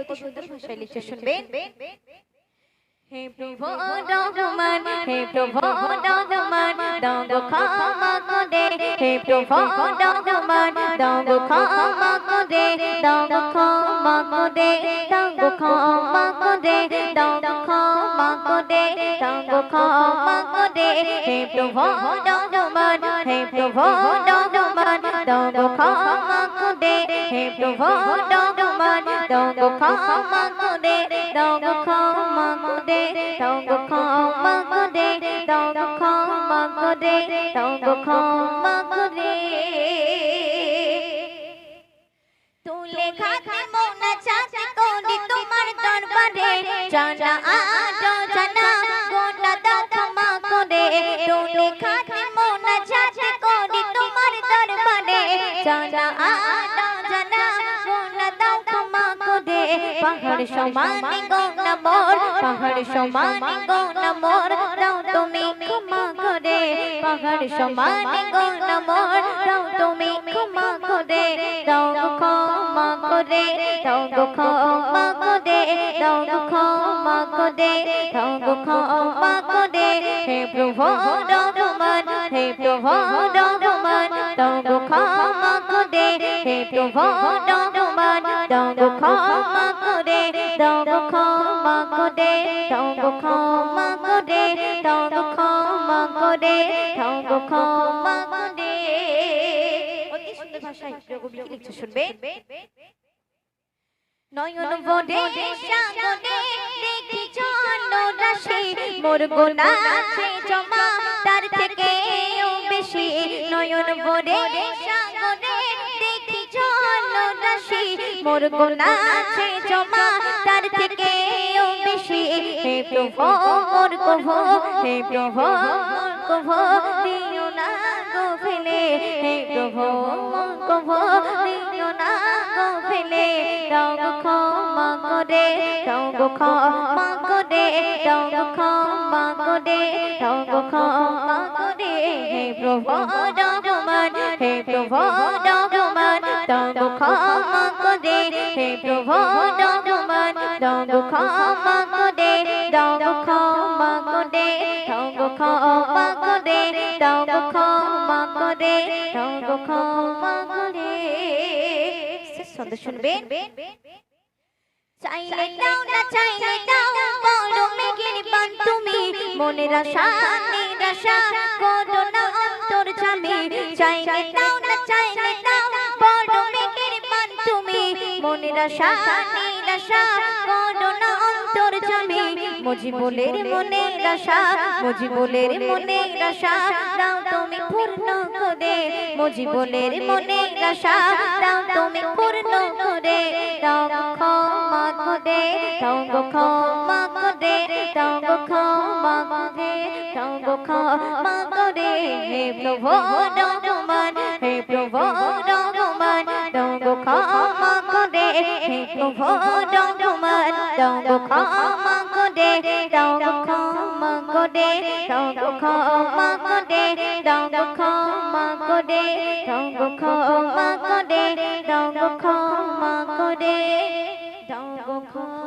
অতি সুন্দর ভাষায় লিখে শুনবেন। হে প্রভু রহমান, হে প্রভু রহমান, দাও গো ক্ষমা করে। হে প্রভু রহমান, দাও গো ক্ষমা করে, দাও গো ক্ষমা করে, দাও গো ক্ষমা করে, দাও গো ক্ষমা করে, দাও গো ক্ষমা করে। হে প্রভু রহমান, হে প্রভু রহমান, দাও গো ক্ষমা করে। হে প্রভু রহমান, দাও গো ক্ষমা করে, দাও গো ক্ষমা করে, দাও গো ক্ষমা করে, দাও গো ক্ষমা করে, দাও গো ক্ষমা করে। তুলে খাতে মোনা চাঁদ করি তোমার দরবারে, জানা আটো জানা গোনা দাও ক্ষমা করে। তুলে খাতে মোনা চাঁদ করি তোমার দরবারে, জানা আটো জানা গোনা দাও ক্ষমা করে। পাহাড় সমান গোনা মোর, পাহাড় সমান গোনা মোর, দাও তুমি ক্ষমা করে। পাহাড় সমান গোনা মোর, দাও তুমি ক্ষমা করে, দাও গো ক্ষমা করে, দাও গো ক্ষমা করে, দাও গো ক্ষমা করে, দাও গো ক্ষমা করে। হে প্রভু রহমান, হে প্রভু রহমান, দাও গো ক্ষমা করে। হে প্রভু রহমান, দাও গো ক্ষমা করে, দাও গো ক্ষমা করে, দাও গো ক্ষমা করে, দাও গো ক্ষমা করে, দাও গো ক্ষমা করে। অতি সুন্দর ভাষায় কবি কি লিখছে শুনবেন। নয়ন ভরে সাগরে দেখি জলরাশি, মোর গোনা আছে জমা তার থেকেও বেশি। নয়ন ভরে সাগরে দেখি জলরাশি, মোর গোনা আছে জমা তার থেকেও বেশি। হে প্রভু মোর কভু, হে প্রভু মোর কভু, দিও না গো ফেলে। হে প্রভু মোর কভু, দিও না গো ফেলে। দাও গো ক্ষমা করে, দাও গো ক্ষমা করে, দাও গো ক্ষমা করে, দাও গো ক্ষমা করে। হে প্রভু রহমান, হে প্রভু রহমান, দাও গো ক্ষমা করে। হে প্রভু রহমান, দাও গো ক্ষমা করে, দাও গো ক্ষমা করে, দাও গো ক্ষমা করে, দাও গো ক্ষমা করে, দাও গো ক্ষমা করে। ছন্দ শুনবেন। চাইলে দাও না চাইলে দাও, বড় মেঘের বান তুমি, মনের আশা নিরাশা করো না অন্তর জামি। চাইলে দাও না চাইলে দাও, বড় মেঘের বান তুমি, মনের আশা নিরাশা করো না অন্তর জামি। মুজিবুলের মনের আশা, মুজিবুলের মনের আশা, দাও তুমি পূর্ণ করে। মুজিবুলের মনের আশা, দাও তুমি পূর্ণ করে। দাও গো ক্ষমা করে, দাও গো ক্ষমা করে, দাও গো ক্ষমা করে, দাও গো ক্ষমা করে। হে প্রভু রহমান, হে প্রভু রহমান, দাও গো ক্ষমা করে। হে প্রভু রহমান, দাও গো ক্ষমা করে, দাও গো ক্ষমা করে, দাও গো ক্ষমা করে, দাও গো ক্ষমা করে, দাও গো ক্ষমা করে, দাও গো ক্ষমা করে, দাও গো ক্ষমা